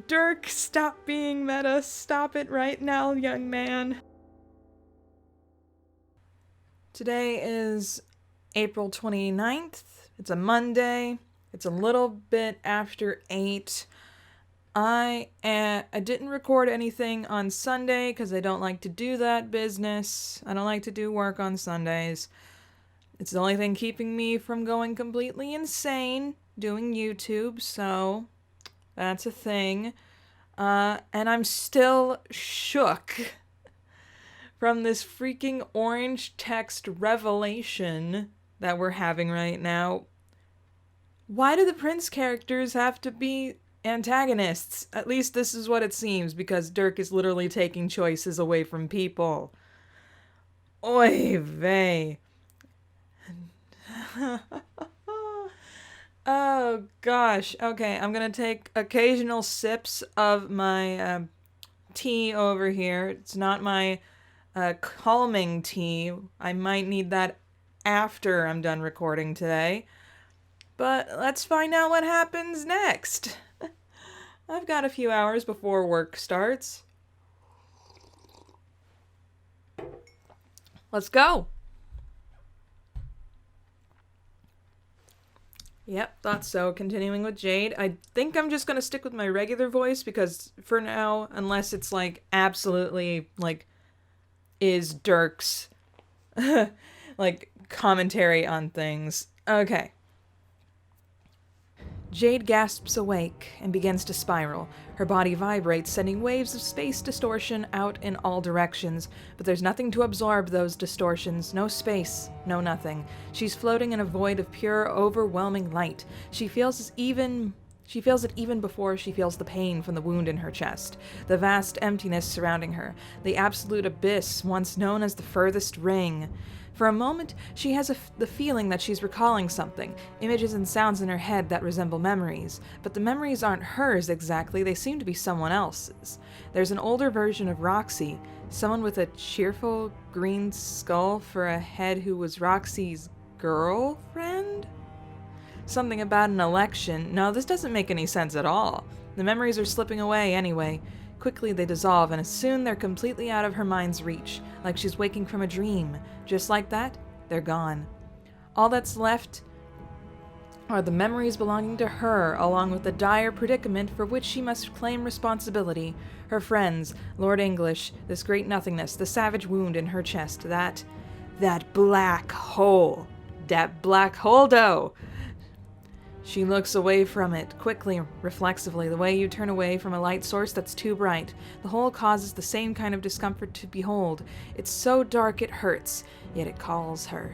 Dirk, stop being meta. Stop it right now, young man. Today is April 29th. It's a Monday. It's a little bit after 8. I didn't record anything on Sunday because I don't like to do that business. I don't like to do work on Sundays. It's the only thing keeping me from going completely insane doing YouTube, so that's a thing. And I'm still shook from this freaking orange text revelation that we're having right now. Why do the Prince characters have to be antagonists? At least this is what it seems, because Dirk is literally taking choices away from people. Oy vey. Oh gosh. Okay, I'm gonna take occasional sips of my tea over here. It's not my calming tea. I might need that after I'm done recording today. But let's find out what happens next. I've got a few hours before work starts. Let's go. Yep, thought so. Continuing with Jade. I think I'm just gonna stick with my regular voice because for now, unless it's like absolutely like is Dirk's like commentary on things. Okay. Jade gasps awake and begins to spiral. Her body vibrates, sending waves of space distortion out in all directions, but there's nothing to absorb those distortions. No space, no nothing. She's floating in a void of pure, overwhelming light. She feels it even before she feels the pain from the wound in her chest, the vast emptiness surrounding her, the absolute abyss once known as the furthest ring. For a moment, she has the feeling that she's recalling something, images and sounds in her head that resemble memories. But the memories aren't hers exactly, they seem to be someone else's. There's an older version of Roxy, someone with a cheerful green skull for a head who was Roxy's girlfriend? Something about an election. No, this doesn't make any sense at all. The memories are slipping away anyway. Quickly they dissolve, and soon they're completely out of her mind's reach, like she's waking from a dream. Just like that, they're gone. All that's left are the memories belonging to her, along with the dire predicament for which she must claim responsibility. Her friends, Lord English, this great nothingness, the savage wound in her chest, that black hole. That black hole-do! She looks away from it, quickly, reflexively, the way you turn away from a light source that's too bright. The hole causes the same kind of discomfort to behold. It's so dark it hurts, yet it calls her.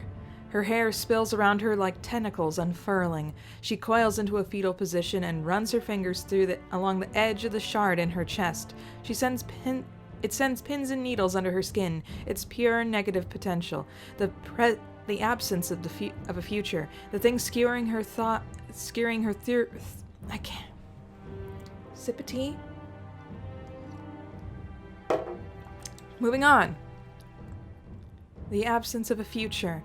Her hair spills around her like tentacles unfurling. She coils into a fetal position and runs her fingers along the edge of the shard in her chest. It sends pins and needles under her skin. It's pure negative potential. The absence of a future. The thing skewering her I can't. Sip of tea? Moving on. The absence of a future.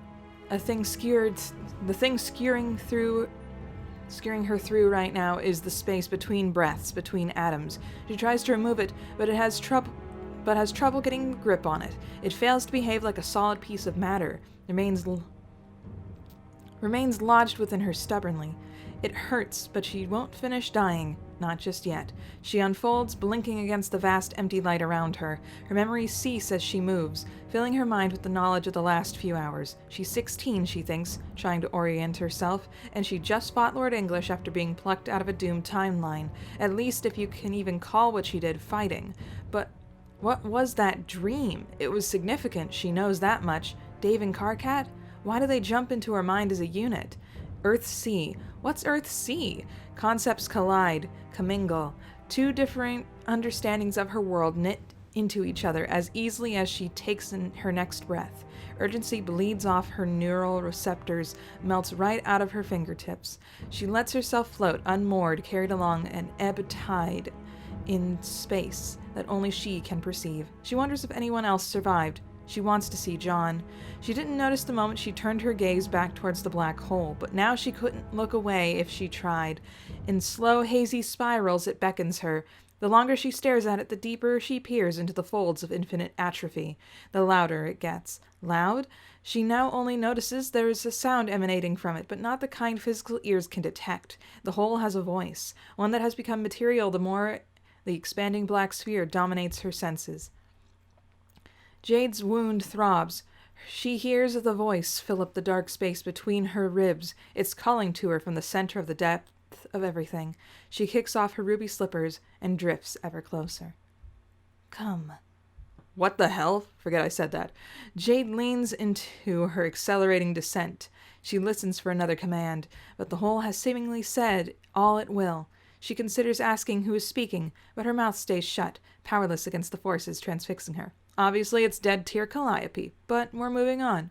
The thing skewering her through right now is the space between breaths, between atoms. She tries to remove it, but has trouble getting grip on it. It fails to behave like a solid piece of matter. Remains lodged within her stubbornly. It hurts, but she won't finish dying. Not just yet. She unfolds, blinking against the vast empty light around her. Her memories cease as she moves, filling her mind with the knowledge of the last few hours. She's 16, she thinks, trying to orient herself, and she just fought Lord English after being plucked out of a doomed timeline. At least if you can even call what she did fighting. But what was that dream? It was significant, she knows that much. Dave and Karkat? Why do they jump into her mind as a unit? Earth-Sea. What's Earth-Sea? Concepts collide, commingle. Two different understandings of her world knit into each other as easily as she takes in her next breath. Urgency bleeds off her neural receptors, melts right out of her fingertips. She lets herself float, unmoored, carried along an ebb tide in space that only she can perceive. She wonders if anyone else survived. She wants to see John. She didn't notice the moment she turned her gaze back towards the black hole, but now she couldn't look away if she tried. In slow, hazy spirals, it beckons her. The longer she stares at it, the deeper she peers into the folds of infinite atrophy. The louder it gets. Loud? She now only notices there is a sound emanating from it, but not the kind physical ears can detect. The whole has a voice, one that has become material the more the expanding black sphere dominates her senses. Jade's wound throbs. She hears the voice fill up the dark space between her ribs. It's calling to her from the center of the depth of everything. She kicks off her ruby slippers and drifts ever closer. Come. What the hell? Forget I said that. Jade leans into her accelerating descent. She listens for another command, but the whole has seemingly said all it will. She considers asking who is speaking, but her mouth stays shut, powerless against the forces transfixing her. Obviously, it's dead tier Calliope, but we're moving on.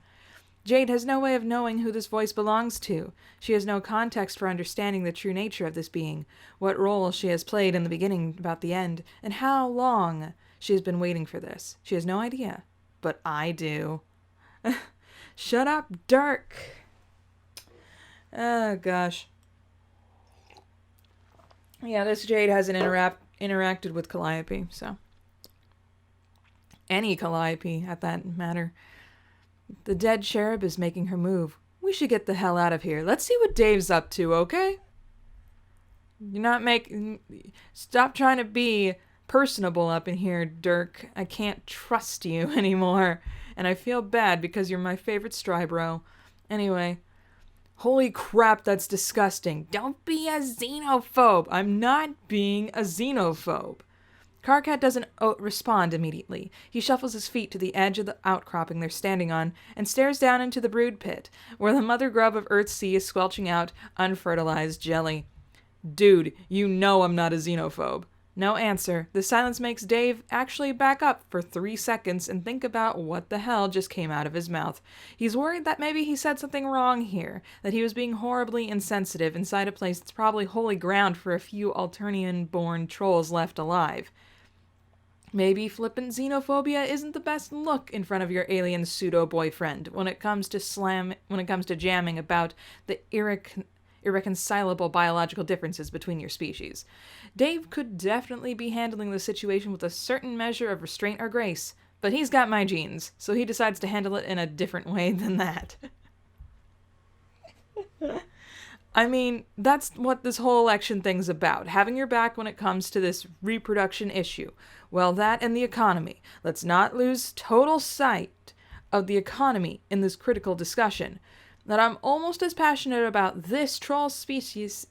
Jade has no way of knowing who this voice belongs to. She has no context for understanding the true nature of this being, what role she has played in the beginning about the end, and how long she has been waiting for this. She has no idea. But I do. Shut up, Dirk! Oh, gosh. Yeah, this Jade hasn't interacted with Calliope, so... Any Calliope, at that matter. The dead cherub is making her move. We should get the hell out of here. Let's see what Dave's up to, okay? You're not making... Stop trying to be personable up in here, Dirk. I can't trust you anymore. And I feel bad because you're my favorite Strybro. Anyway... Holy crap, that's disgusting. Don't be a xenophobe. I'm not being a xenophobe. Karkat doesn't respond immediately. He shuffles his feet to the edge of the outcropping they're standing on and stares down into the brood pit, where the mother grub of Earthsea is squelching out unfertilized jelly. Dude, you know I'm not a xenophobe. No answer. The silence makes Dave actually back up for 3 seconds and think about what the hell just came out of his mouth. He's worried that maybe he said something wrong here, that he was being horribly insensitive inside a place that's probably holy ground for a few Alternian-born trolls left alive. Maybe flippant xenophobia isn't the best look in front of your alien pseudo-boyfriend when it comes to jamming about the irreconcilable biological differences between your species. Dave could definitely be handling the situation with a certain measure of restraint or grace, but he's got my genes, so he decides to handle it in a different way than that. I mean, that's what this whole election thing's about, having your back when it comes to this reproduction issue. Well, that and the economy. Let's not lose total sight of the economy in this critical discussion. That I'm almost as passionate about this troll speciesism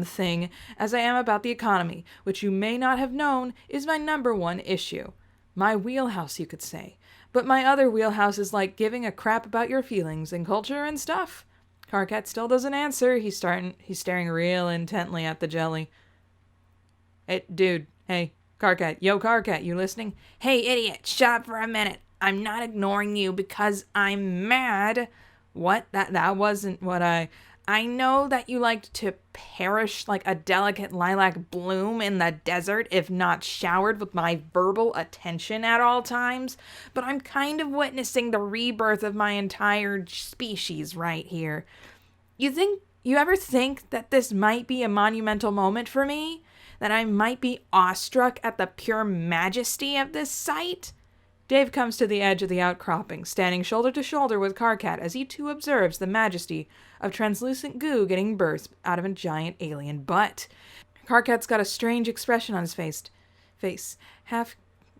thing as I am about the economy, which you may not have known is my #1 issue. My wheelhouse, you could say. But my other wheelhouse is like giving a crap about your feelings and culture and stuff. Karkat still doesn't answer. He's staring real intently at the jelly. Hey, dude. Hey, Karkat. Yo, Karkat, you listening? Hey, idiot, shut up for a minute. I'm not ignoring you because I'm mad. What? That wasn't what I know that you liked to perish like a delicate lilac bloom in the desert if not showered with my verbal attention at all times, but I'm kind of witnessing the rebirth of my entire species right here. You ever think that this might be a monumental moment for me? That I might be awestruck at the pure majesty of this sight? Dave comes to the edge of the outcropping, standing shoulder to shoulder with Karkat as he too observes the majesty of translucent goo getting birthed out of a giant alien butt. Karkat's got a strange expression on his face,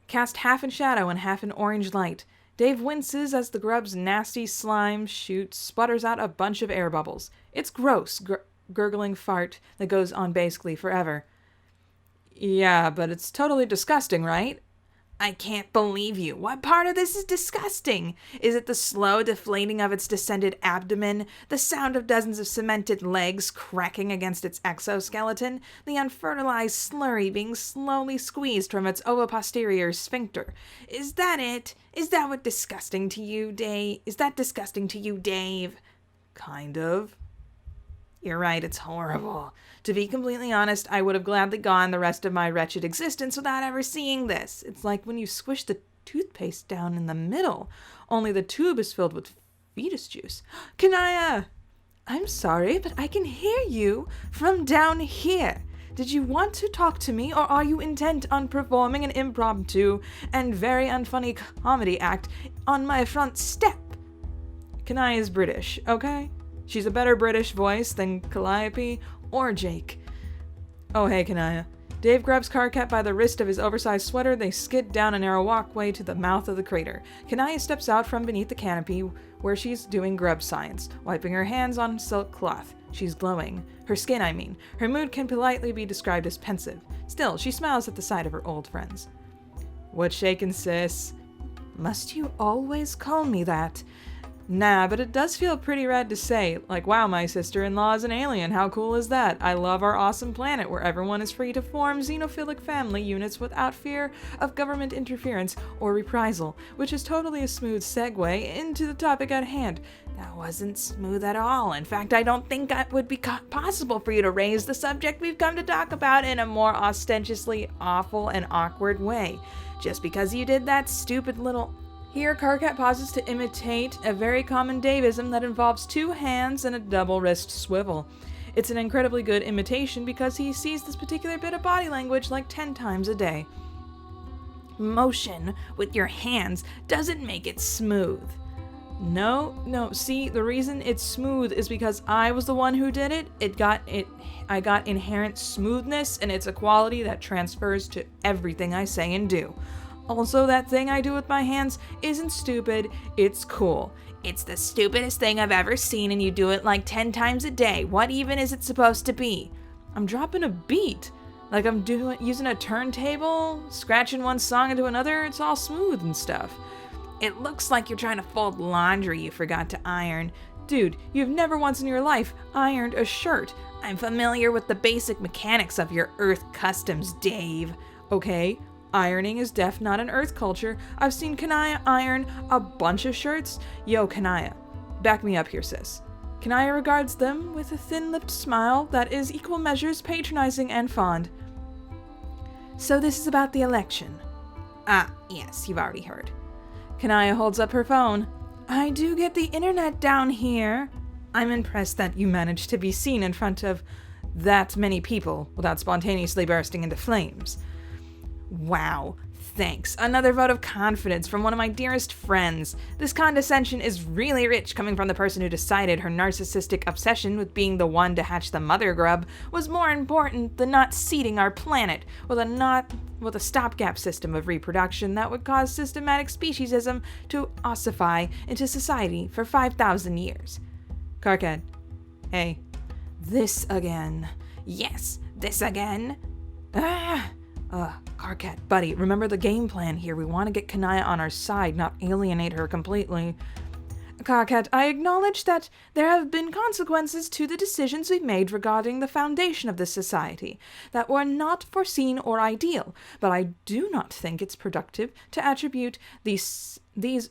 cast half in shadow and half in orange light. Dave winces as the grub's nasty slime shoot sputters out a bunch of air bubbles. It's gross, gurgling fart that goes on basically forever. Yeah, but it's totally disgusting, right? I can't believe you. What part of this is disgusting? Is it the slow deflating of its distended abdomen, the sound of dozens of cemented legs cracking against its exoskeleton, the unfertilized slurry being slowly squeezed from its oviposterior sphincter? Is that it? Is that what disgusting to you, Dave? Is that disgusting to you, Dave? Kind of. You're right, it's horrible. To be completely honest, I would have gladly gone the rest of my wretched existence without ever seeing this. It's like when you squish the toothpaste down in the middle, only the tube is filled with fetus juice. Kanaya! I'm sorry, but I can hear you from down here. Did you want to talk to me, or are you intent on performing an impromptu and very unfunny comedy act on my front step? Kanaya is British, okay? She's a better British voice than Calliope or Jake. Oh, hey, Kanaya. Dave grabs Karkat by the wrist of his oversized sweater. They skid down a narrow walkway to the mouth of the crater. Kanaya steps out from beneath the canopy where she's doing grub science, wiping her hands on silk cloth. She's glowing. Her skin, I mean. Her mood can politely be described as pensive. Still, she smiles at the sight of her old friends. What's shakin', sis? Must you always call me that? Nah, but it does feel pretty rad to say. Like, wow, my sister-in-law is an alien. How cool is that? I love our awesome planet where everyone is free to form xenophilic family units without fear of government interference or reprisal, which is totally a smooth segue into the topic at hand. That wasn't smooth at all. In fact, I don't think it would be possible for you to raise the subject we've come to talk about in a more ostentatiously awful and awkward way. Just because you did that stupid little... Here, Karkat pauses to imitate a very common Daveism that involves two hands and a double wrist swivel. It's an incredibly good imitation because he sees this particular bit of body language like 10 times a day. Motion with your hands doesn't make it smooth. No, see, the reason it's smooth is because I was the one who did it. I got inherent smoothness, and it's a quality that transfers to everything I say and do. Also, that thing I do with my hands isn't stupid, it's cool. It's the stupidest thing I've ever seen, and you do it like 10 times a day. What even is it supposed to be? I'm dropping a beat. Like I'm using a turntable, scratching one song into another. It's all smooth and stuff. It looks like you're trying to fold laundry you forgot to iron. Dude, you've never once in your life ironed a shirt. I'm familiar with the basic mechanics of your Earth customs, Dave. Okay? Ironing is not an Earth culture. I've seen Kanaya iron a bunch of shirts. Yo, Kanaya, back me up here, sis. Kanaya regards them with a thin-lipped smile that is equal measures patronizing and fond. So this is about the election. Yes, you've already heard. Kanaya holds up her phone. I do get the internet down here. I'm impressed that you managed to be seen in front of that many people without spontaneously bursting into flames. Wow, thanks. Another vote of confidence from one of my dearest friends. This condescension is really rich coming from the person who decided her narcissistic obsession with being the one to hatch the mother grub was more important than not seeding our planet with a stopgap system of reproduction that would cause systematic speciesism to ossify into society for 5,000 years. Karkat. Hey. This again. Yes, this again. Karkat, buddy, remember the game plan here. We want to get Kanaya on our side, not alienate her completely. Karkat, I acknowledge that there have been consequences to the decisions we've made regarding the foundation of this society that were not foreseen or ideal, but I do not think it's productive to attribute these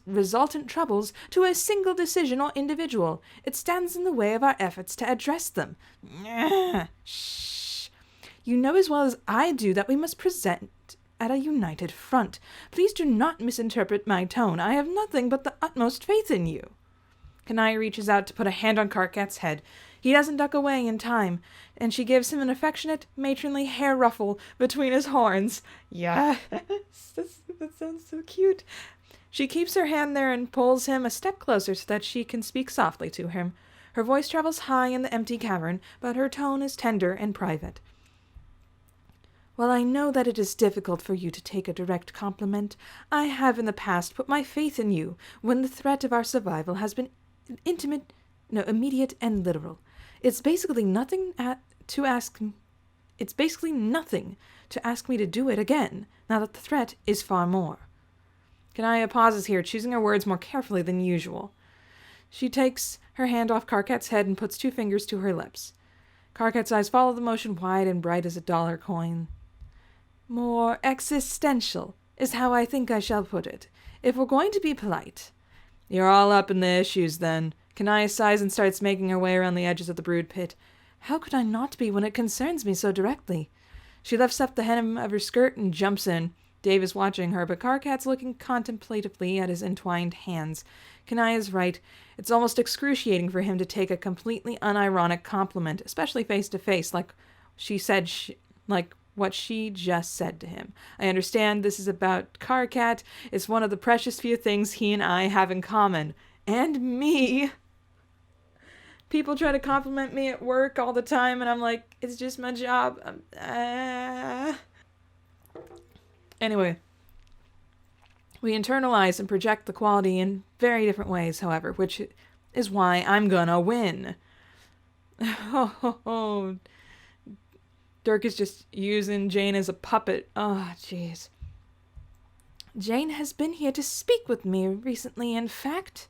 resultant troubles to a single decision or individual. It stands in the way of our efforts to address them. Shh. You know as well as I do that we must present at a united front. Please do not misinterpret my tone. I have nothing but the utmost faith in you. Kanaya reaches out to put a hand on Karkat's head. He doesn't duck away in time, and she gives him an affectionate, matronly hair ruffle between his horns. Yes, that sounds so cute. She keeps her hand there and pulls him a step closer so that she can speak softly to him. Her voice travels high in the empty cavern, but her tone is tender and private. While I know that it is difficult for you to take a direct compliment, I have in the past put my faith in you when the threat of our survival has been immediate and literal. It's basically nothing to ask me to do it again, now that the threat is far more. Kanaya pauses here, choosing her words more carefully than usual. She takes her hand off Karkat's head and puts 2 fingers to her lips. Karkat's eyes follow the motion, wide and bright as a dollar coin. More existential is how I think I shall put it, if we're going to be polite. You're all up in the issues, then. Kanaya sighs and starts making her way around the edges of the brood pit. How could I not be when it concerns me so directly? She lifts up the hem of her skirt and jumps in. Dave is watching her, but Karkat's looking contemplatively at his entwined hands. Kanaya's right. It's almost excruciating for him to take a completely unironic compliment, especially face to face, like what she just said to him. I understand this is about Karkat. It's one of the precious few things he and I have in common. And me. People try to compliment me at work all the time, and I'm like, it's just my job. Anyway. We internalize and project the quality in very different ways, however, which is why I'm gonna win. Oh, Dirk is just using Jane as a puppet. Oh, jeez. Jane has been here to speak with me recently, in fact.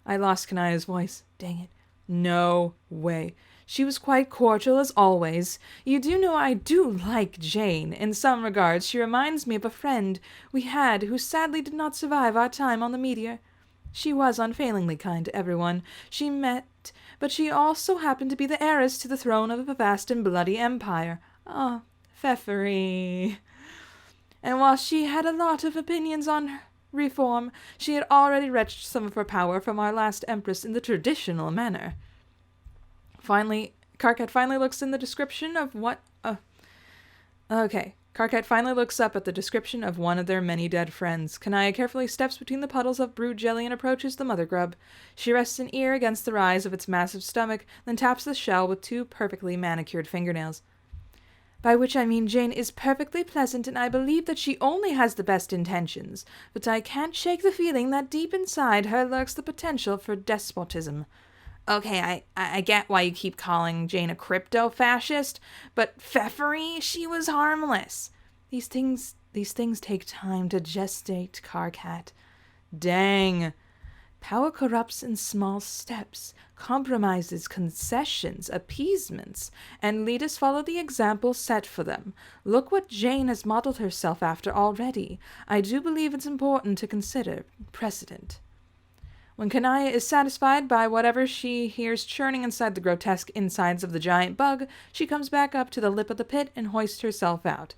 I lost Kanaya's voice. Dang it. No way. She was quite cordial as always. You do know I do like Jane. In some regards, she reminds me of a friend we had who sadly did not survive our time on the meteor. She was unfailingly kind to everyone she met, but she also happened to be the heiress to the throne of a vast and bloody empire. Ah, Pfeffery. And while she had a lot of opinions on reform, she had already wrenched some of her power from our last empress in the traditional manner. Karkat finally looks in the description of what... Karkat finally looks up at the description of one of their many dead friends. Kanaya carefully steps between the puddles of brewed jelly and approaches the mother grub. She rests an ear against the rise of its massive stomach, then taps the shell with 2 perfectly manicured fingernails. By which I mean Jane is perfectly pleasant, and I believe that she only has the best intentions, but I can't shake the feeling that deep inside her lurks the potential for despotism. Okay, I get why you keep calling Jane a crypto-fascist, but Pfeffery, she was harmless. These things take time to gestate, Karkat. Dang. Power corrupts in small steps, compromises, concessions, appeasements, and leaders follow the example set for them. Look what Jane has modeled herself after already. I do believe it's important to consider precedent. When Kanaya is satisfied by whatever she hears churning inside the grotesque insides of the giant bug, she comes back up to the lip of the pit and hoists herself out.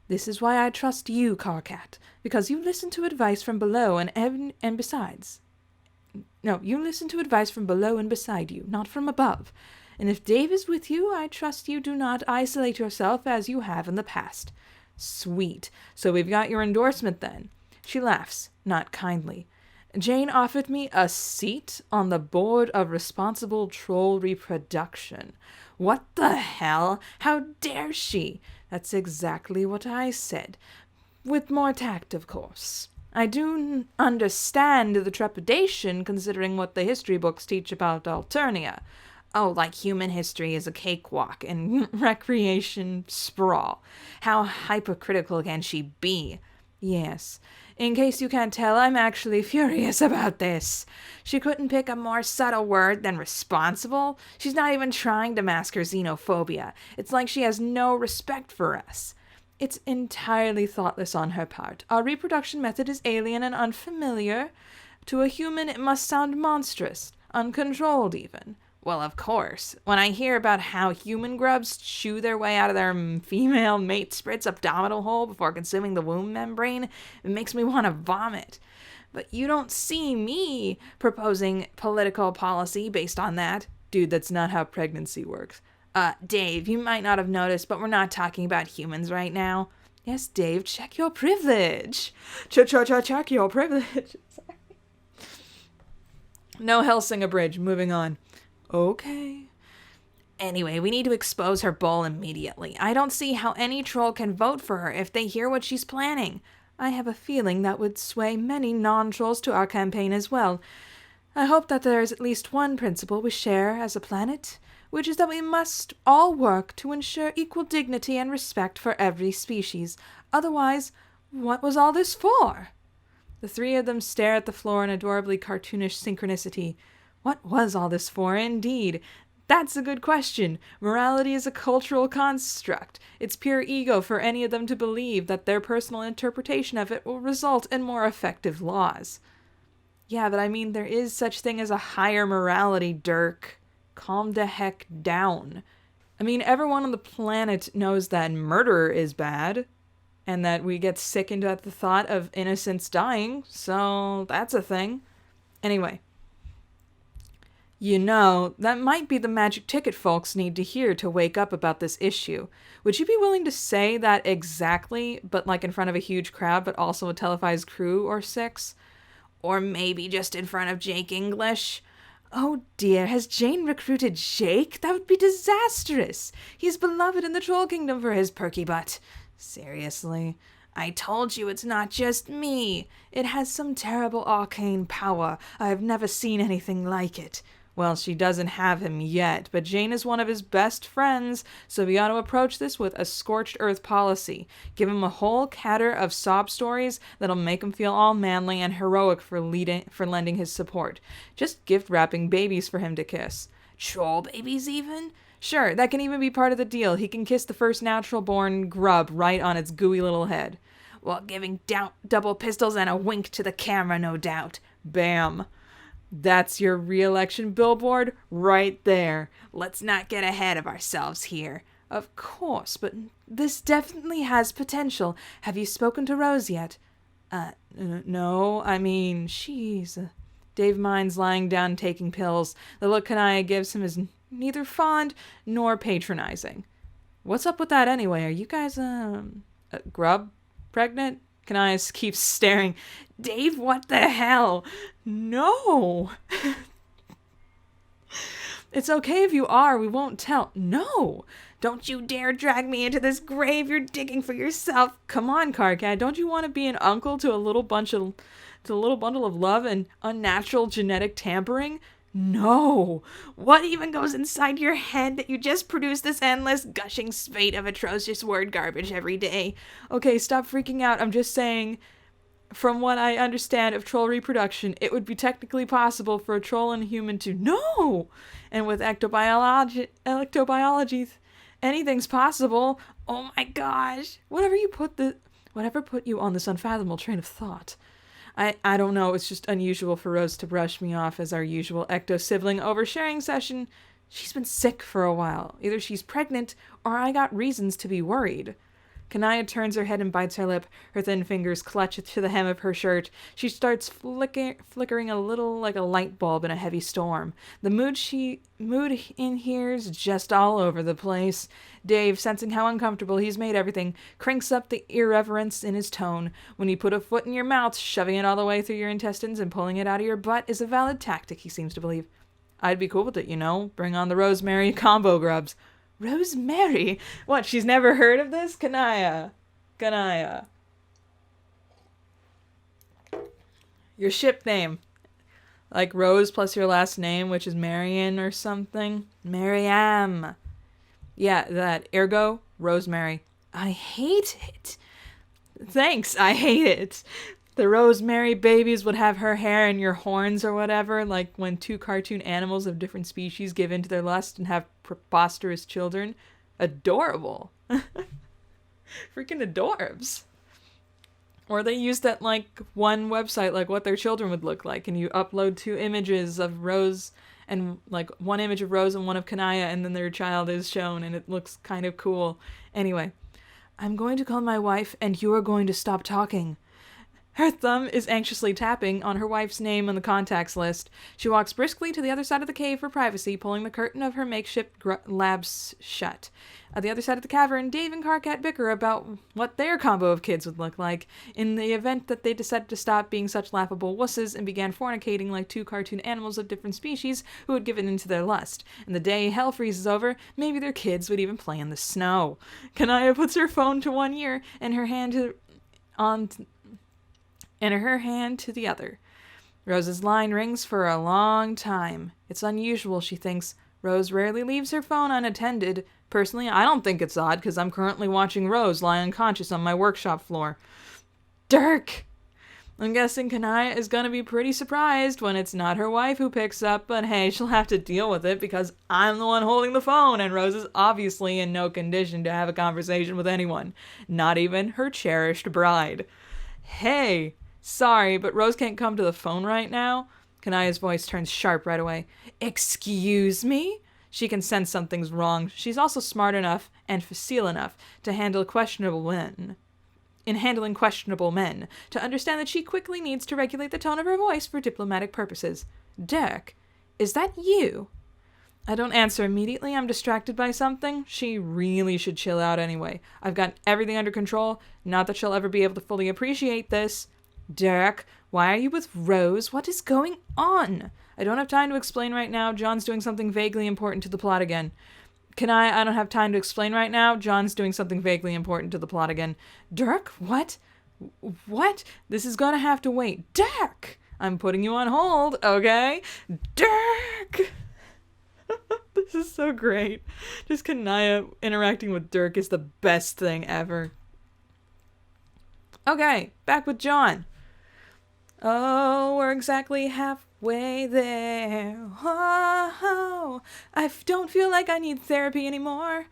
This is why I trust you, Karkat, because you listen to advice from below and besides. No, you listen to advice from below and beside you, not from above. And if Dave is with you, I trust you do not isolate yourself as you have in the past. Sweet. So we've got your endorsement then. She laughs, not kindly. Jane offered me a seat on the board of responsible troll reproduction. What the hell? How dare she? That's exactly what I said. With more tact, of course. I do understand the trepidation considering what the history books teach about Alternia. Oh, like human history is a cakewalk and recreation sprawl. How hypercritical can she be? Yes. In case you can't tell, I'm actually furious about this. She couldn't pick a more subtle word than responsible. She's not even trying to mask her xenophobia. It's like she has no respect for us. It's entirely thoughtless on her part. Our reproduction method is alien and unfamiliar. To a human, it must sound monstrous, uncontrolled even. Well, of course. When I hear about how human grubs chew their way out of their female mate sprit's abdominal hole before consuming the womb membrane, it makes me want to vomit. But you don't see me proposing political policy based on that. Dude, that's not how pregnancy works. Dave, you might not have noticed, but we're not talking about humans right now. Yes, Dave, check your privilege. Check your privilege. No Hellsinger Bridge, moving on. Okay. Anyway, we need to expose her bull immediately. I don't see how any troll can vote for her if they hear what she's planning. I have a feeling that would sway many non-trolls to our campaign as well. I hope that there is at least one principle we share as a planet, which is that we must all work to ensure equal dignity and respect for every species. Otherwise, what was all this for? The 3 of them stare at the floor in adorably cartoonish synchronicity. What was all this for, indeed? That's a good question. Morality is a cultural construct. It's pure ego for any of them to believe that their personal interpretation of it will result in more effective laws. Yeah, but I mean, there is such thing as a higher morality, Dirk. Calm the heck down. I mean, everyone on the planet knows that murder is bad. and that we get sickened at the thought of innocents dying, so that's a thing. Anyway. You know, that might be the magic ticket folks need to hear to wake up about this issue. Would you be willing to say that exactly, but like in front of a huge crowd, but also a televised crew or 6? Or maybe just in front of Jake English? Oh dear, has Jane recruited Jake? That would be disastrous. He's beloved in the Troll Kingdom for his perky butt. Seriously. I told you it's not just me. It has some terrible arcane power. I have never seen anything like it. Well, she doesn't have him yet, but Jane is one of his best friends, so we ought to approach this with a scorched earth policy. Give him a whole catter of sob stories that'll make him feel all manly and heroic for lending his support. Just gift wrapping babies for him to kiss. Troll babies even? Sure, that can even be part of the deal. He can kiss the first natural-born grub right on its gooey little head. While giving double pistols and a wink to the camera, no doubt. Bam. That's your re-election billboard right there. Let's not get ahead of ourselves here. Of course, but this definitely has potential. Have you spoken to Rose yet? No, I mean, she's... Dave minds lying down taking pills. The look Kanaya gives him is neither fond nor patronizing. What's up with that anyway? Are you guys, grub pregnant? Kanaya keeps staring. Dave, what the hell? No. It's okay if you are. We won't tell. No. Don't you dare drag me into this grave you're digging for yourself. Come on, Karkat. Don't you want to be an uncle to a little bundle of love and unnatural genetic tampering? No. What even goes inside your head that you just produce this endless gushing spate of atrocious word garbage every day? Okay, stop freaking out. I'm just saying, from what I understand of troll reproduction, it would be technically possible for a troll and a human to... No! And with ectobiology, anything's possible. Oh my gosh. Whatever put you on this unfathomable train of thought? I don't know, it's just unusual for Rose to brush me off as our usual ecto-sibling oversharing session. She's been sick for a while. Either she's pregnant, or I got reasons to be worried. Kanaya turns her head and bites her lip. Her thin fingers clutch to the hem of her shirt. She starts flickering a little like a light bulb in a heavy storm. The mood in here's just all over the place. Dave, sensing how uncomfortable he's made everything, cranks up the irreverence in his tone. When you put a foot in your mouth, shoving it all the way through your intestines and pulling it out of your butt is a valid tactic, he seems to believe. I'd be cool with it, you know. Bring on the Rosemary combo grubs. Rosemary? What, she's never heard of this? Kanaya. Your ship name. Like Rose plus your last name, which is Marian or something. Mariam. Yeah, that. Ergo, Rosemary. I hate it. Thanks, I hate it. The Rosemary babies would have her hair and your horns or whatever, like when two cartoon animals of different species give in to their lust and have preposterous children. Adorable. Freaking adorbs. Or they use that, like, one website, like, what their children would look like, and you upload 2 images of Rose, and, like, one image of Rose and one of Kanaya, and then their child is shown, and it looks kind of cool. Anyway, I'm going to call my wife, and you are going to stop talking. Her thumb is anxiously tapping on her wife's name on the contacts list. She walks briskly to the other side of the cave for privacy, pulling the curtain of her makeshift labs shut. At the other side of the cavern, Dave and Karkat bicker about what their combo of kids would look like in the event that they decided to stop being such laughable wusses and began fornicating like 2 cartoon animals of different species who had given in to their lust. And the day hell freezes over, maybe their kids would even play in the snow. Kanaya puts her phone to one ear and her hand to the other. Rose's line rings for a long time. It's unusual, she thinks. Rose rarely leaves her phone unattended. Personally, I don't think it's odd, because I'm currently watching Rose lie unconscious on my workshop floor. Dirk! I'm guessing Kanaya is going to be pretty surprised when it's not her wife who picks up, but hey, she'll have to deal with it because I'm the one holding the phone, and Rose is obviously in no condition to have a conversation with anyone, not even her cherished bride. Hey! Sorry, but Rose can't come to the phone right now. Kanaya's voice turns sharp right away. Excuse me? She can sense something's wrong. She's also smart enough and facile enough to handle questionable men. in handling questionable men, to understand that she quickly needs to regulate the tone of her voice for diplomatic purposes. Dirk, is that you? I don't answer immediately. I'm distracted by something. She really should chill out anyway. I've got everything under control. Not that she'll ever be able to fully appreciate this. Dirk, why are you with Rose? What is going on? I don't have time to explain right now. John's doing something vaguely important to the plot again. I don't have time to explain right now. John's doing something vaguely important to the plot again. Dirk, what? What? This is gonna have to wait. Dirk! I'm putting you on hold, okay? Dirk! This is so great. Just Kanaya interacting with Dirk is the best thing ever. Okay, back with John. Oh, we're exactly halfway there. Oh, I don't feel like I need therapy anymore.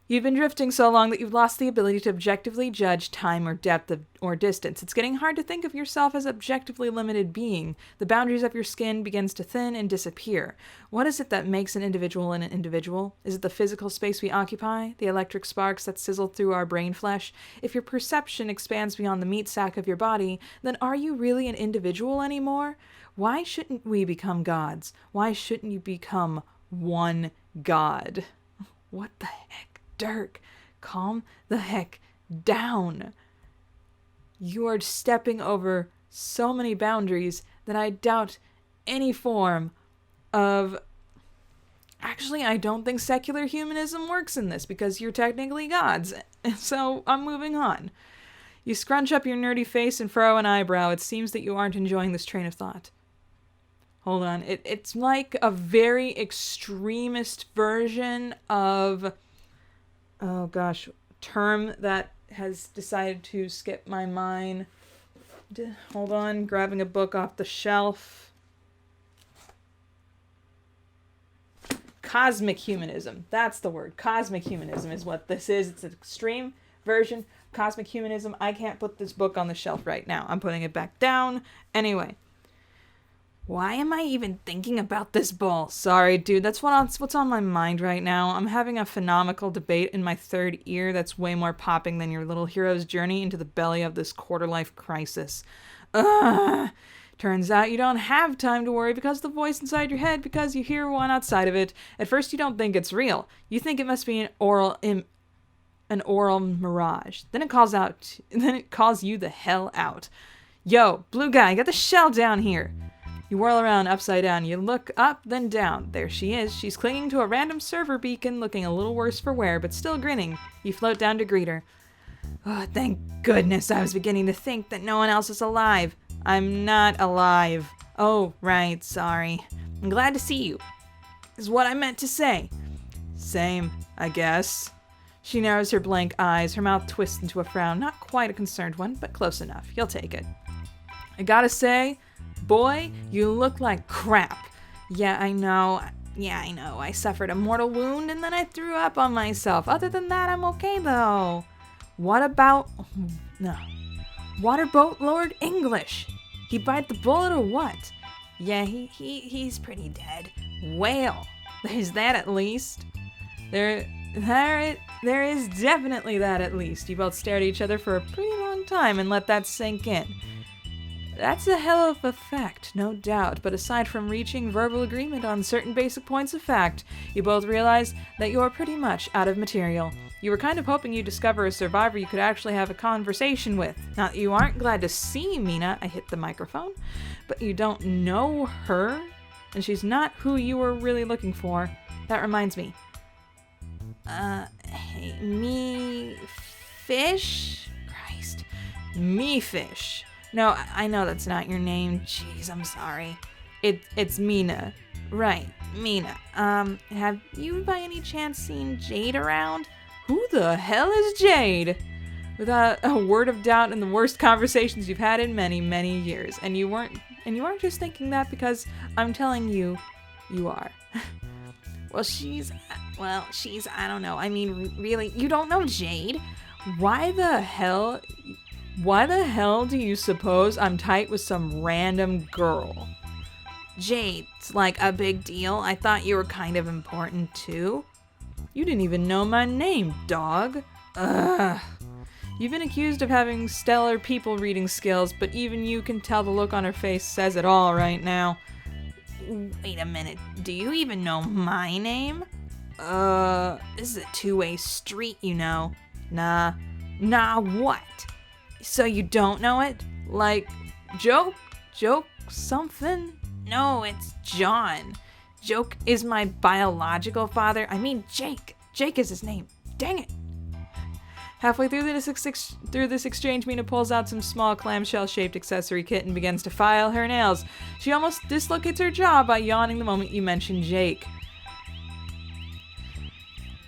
You've been drifting so long that you've lost the ability to objectively judge time or depth or distance. It's getting hard to think of yourself as objectively limited being. The boundaries of your skin begins to thin and disappear. What is it that makes an individual an individual? Is it the physical space we occupy? The electric sparks that sizzle through our brain flesh? If your perception expands beyond the meat sack of your body, then are you really an individual anymore? Why shouldn't we become gods? Why shouldn't you become one god? What the heck? Dirk, calm the heck down. You are stepping over so many boundaries that I doubt any form of... Actually, I don't think secular humanism works in this because you're technically gods. So I'm moving on. You scrunch up your nerdy face and furrow an eyebrow. It seems that you aren't enjoying this train of thought. Hold on. It's like a very extremist version of... Oh gosh, term that has decided to skip my mind. Hold on, grabbing a book off the shelf. Cosmic humanism. That's the word. Cosmic humanism is what this is. It's an extreme version of cosmic humanism. I can't put this book on the shelf right now. I'm putting it back down. Anyway. Why am I even thinking about this ball? Sorry, dude, that's what's on my mind right now. I'm having a phenomenal debate in my third ear that's way more popping than your little hero's journey into the belly of this quarter-life crisis. Ugh! Turns out you don't have time to worry because the voice inside your head, because you hear one outside of it. At first you don't think it's real. You think it must be an oral mirage. Then it calls you the hell out. Yo, blue guy, get the shell down here. You whirl around upside down. You look up, then down. There she is. She's clinging to a random server beacon, looking a little worse for wear, but still grinning. You float down to greet her. Oh, thank goodness. I was beginning to think that no one else is alive. I'm not alive. Oh, right. Sorry. I'm glad to see you, is what I meant to say. Same, I guess. She narrows her blank eyes. Her mouth twists into a frown. Not quite a concerned one, but close enough. You'll take it. I gotta say... Boy, you look like crap. Yeah, I know. I suffered a mortal wound and then I threw up on myself. Other than that, I'm okay though. What about... No. Waterboat Lord English. He bite the bullet or what? Yeah, he's pretty dead. Well, there's that at least. There is definitely that at least. You both stare at each other for a pretty long time and let that sink in. That's a hell of a fact, no doubt, but aside from reaching verbal agreement on certain basic points of fact, you both realize that you're pretty much out of material. You were kind of hoping you'd discover a survivor you could actually have a conversation with. Not that you aren't glad to see Mina, I hit the microphone, but you don't know her, and she's not who you were really looking for. That reminds me. Hey, me fish? Christ. Me fish. No, I know that's not your name. Jeez, I'm sorry. It's Mina. Right, Mina. Have you by any chance seen Jade around? Who the hell is Jade? Without a word of doubt in the worst conversations you've had in many, many years. And you weren't just thinking that because I'm telling you, you are. She's, I don't know. I mean, really, you don't know Jade? Why the hell do you suppose I'm tight with some random girl? Jade's like a big deal. I thought you were kind of important too. You didn't even know my name, dog. Ugh. You've been accused of having stellar people reading skills, but even you can tell the look on her face says it all right now. Wait a minute, do you even know my name? This is a two-way street, you know. Nah, what? So you don't know it? Like, joke something? No, it's John. Joke is my biological father. I mean, Jake. Jake is his name. Dang it. Halfway through this exchange, Mina pulls out some small clamshell-shaped accessory kit and begins to file her nails. She almost dislocates her jaw by yawning the moment you mention Jake.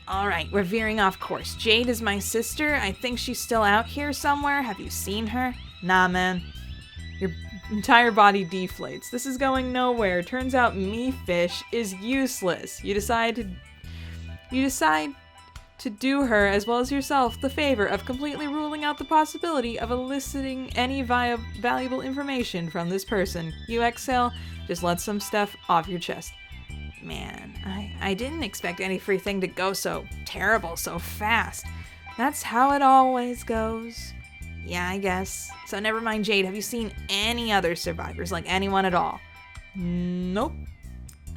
Alright, we're veering off course. Jade is my sister. I think she's still out here somewhere. Have you seen her? Nah, man. Your entire body deflates. This is going nowhere. Turns out me fish is useless. You decide to do her, as well as yourself, the favor of completely ruling out the possibility of eliciting any valuable information from this person. You exhale, just let some stuff off your chest. Man, I didn't expect any free thing to go so terrible so fast. That's how it always goes. Yeah, I guess. So never mind Jade, have you seen any other survivors, like anyone at all? Nope.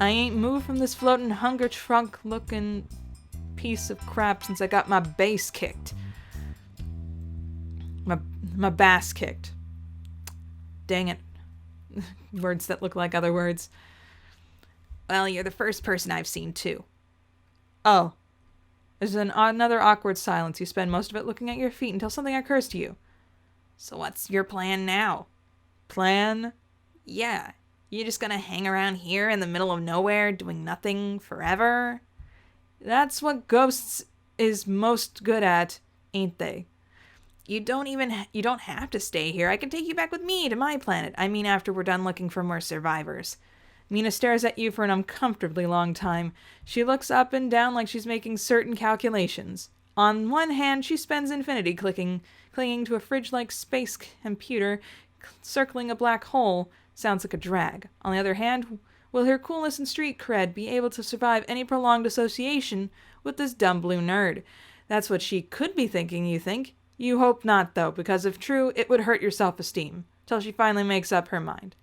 I ain't moved from this floating hunger trunk looking piece of crap since I got my bass kicked. My bass kicked. Dang it. Words that look like other words. Well, you're the first person I've seen too. Oh. There's another awkward silence. You spend most of it looking at your feet until something occurs to you. So what's your plan now? Plan? Yeah. You just gonna hang around here in the middle of nowhere doing nothing forever? That's what ghosts is most good at, ain't they? You don't have to stay here. I can take you back with me to my planet. I mean, after we're done looking for more survivors. Mina stares at you for an uncomfortably long time. She looks up and down like she's making certain calculations. On one hand, she spends infinity clinging to a fridge-like space computer. Circling a black hole sounds like a drag. On the other hand, will her coolness and street cred be able to survive any prolonged association with this dumb blue nerd? That's what she could be thinking, you think. You hope not, though, because if true, it would hurt your self-esteem, till she finally makes up her mind.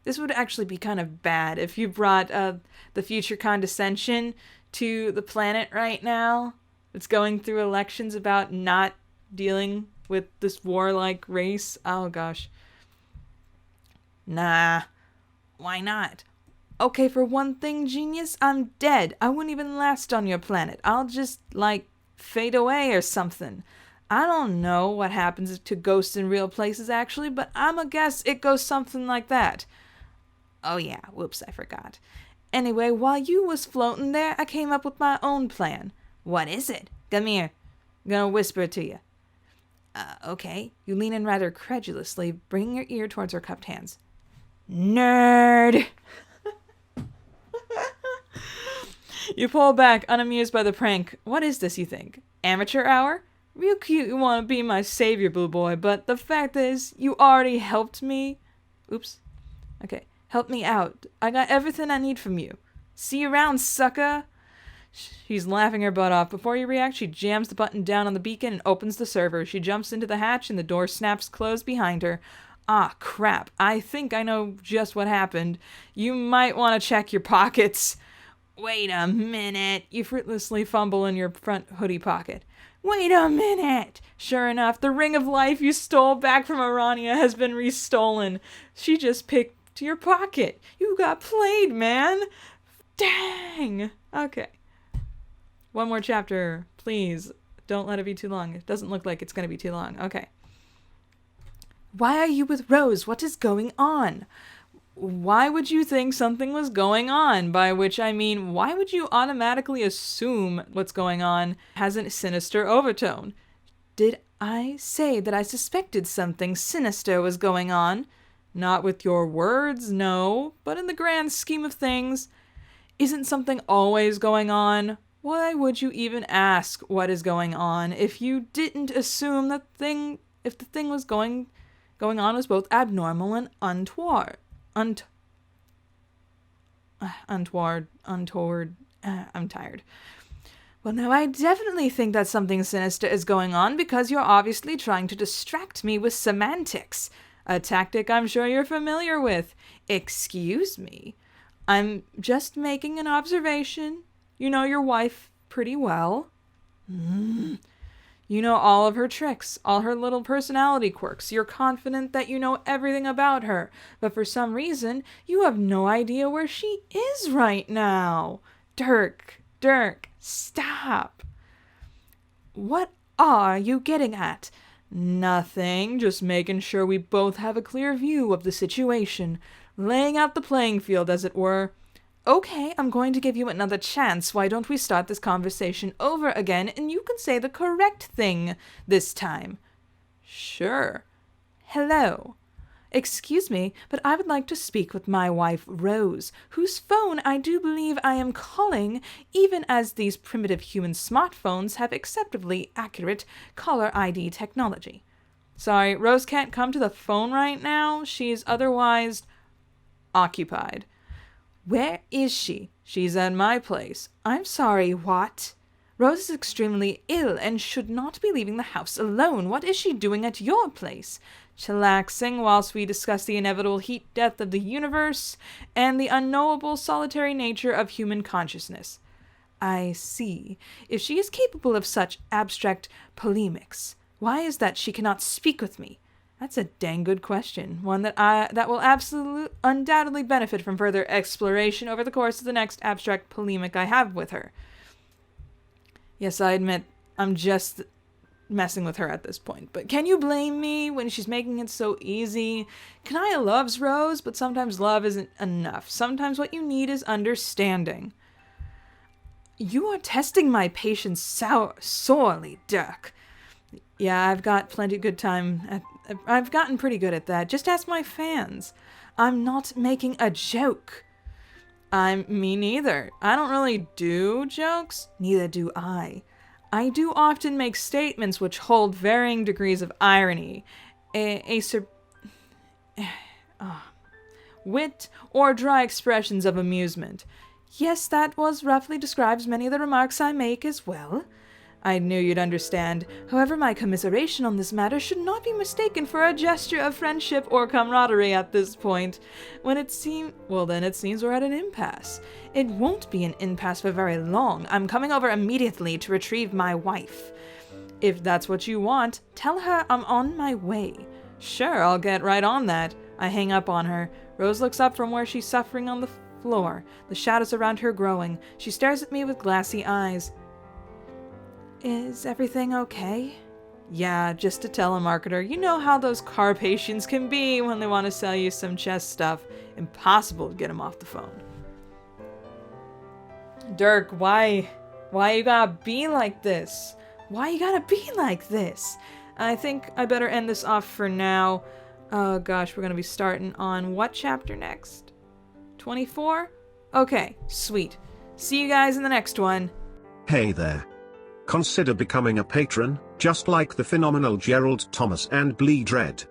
This would actually be kind of bad if you brought the future condescension to the planet right now. It's going through elections about not dealing with this warlike race. Oh, gosh. Nah. Why not? Okay, for one thing, genius, I'm dead. I wouldn't even last on your planet. I'll just, fade away or something. I don't know what happens to ghosts in real places, actually, but I'ma guess it goes something like that. Oh yeah, whoops, I forgot. Anyway, while you was floating there, I came up with my own plan. What is it? Come here. I'm gonna whisper it to you. Okay. You lean in rather credulously, bringing your ear towards her cupped hands. Nerd! You pull back, unamused by the prank. What is this, you think? Amateur hour? Real cute you want to be my savior, blue boy, but the fact is, you already helped me. Oops. Okay. Help me out. I got everything I need from you. See you around, sucker. She's laughing her butt off. Before you react, she jams the button down on the beacon and opens the server. She jumps into the hatch and the door snaps closed behind her. Ah, crap. I think I know just what happened. You might want to check your pockets. Wait a minute. You fruitlessly fumble in your front hoodie pocket. Wait a minute. Sure enough, the ring of life you stole back from Arania has been restolen. She just picked your pocket. You got played, man. Dang. Okay. One more chapter, please. Don't let it be too long. It doesn't look like it's going to be too long. Okay. Why are you with Rose? What is going on? Why would you think something was going on? By which I mean, why would you automatically assume what's going on has a sinister overtone? Did I say that I suspected something sinister was going on? Not with your words, no, but in the grand scheme of things, isn't something always going on? Why would you even ask what is going on if you didn't assume that if the thing was going on was both abnormal and untoward? I'm tired. Well, now I definitely think that something sinister is going on because you're obviously trying to distract me with semantics. A tactic I'm sure you're familiar with. Excuse me. I'm just making an observation. You know your wife pretty well. You know all of her tricks, all her little personality quirks. You're confident that you know everything about her, but for some reason, you have no idea where she is right now. Dirk, stop. What are you getting at? Nothing, just making sure we both have a clear view of the situation, laying out the playing field, as it were. Okay, I'm going to give you another chance. Why don't we start this conversation over again and you can say the correct thing this time? Sure. Hello. Excuse me, but I would like to speak with my wife, Rose, whose phone I do believe I am calling, even as these primitive human smartphones have acceptably accurate caller ID technology. Sorry, Rose can't come to the phone right now. She's otherwise occupied. Where is she? She's at my place. I'm sorry, what? Rose is extremely ill and should not be leaving the house alone. What is she doing at your place? Chillaxing whilst we discuss the inevitable heat death of the universe and the unknowable solitary nature of human consciousness. I see. If she is capable of such abstract polemics, why is that she cannot speak with me? That's a dang good question, one that will undoubtedly benefit from further exploration over the course of the next abstract polemic I have with her. Yes, I admit, I'm just messing with her at this point, but can you blame me when she's making it so easy? Kanaya loves Rose, but sometimes love isn't enough. Sometimes what you need is understanding. You are testing my patience sorely, Dirk. Yeah, I've gotten pretty good at that. Just ask my fans. I'm not making a joke. Me neither. I don't really do jokes. Neither do I. I do often make statements which hold varying degrees of irony, wit, or dry expressions of amusement. Yes, that roughly describes many of the remarks I make as well. I knew you'd understand. However, my commiseration on this matter should not be mistaken for a gesture of friendship or camaraderie at this point. Then it seems we're at an impasse. It won't be an impasse for very long. I'm coming over immediately to retrieve my wife. If that's what you want, tell her I'm on my way. Sure, I'll get right on that. I hang up on her. Rose looks up from where she's suffering on the floor, the shadows around her growing. She stares at me with glassy eyes. Is everything okay? Yeah, just a telemarketer. You know how those car patients can be when they want to sell you some chess stuff. Impossible to get them off the phone. Dirk, why you gotta be like this? Why you gotta be like this? I think I better end this off for now. Oh gosh, we're gonna be starting on what chapter next? 24? Okay, sweet. See you guys in the next one. Hey there. Consider becoming a patron, just like the phenomenal Gerald Thomas and Bleed Red.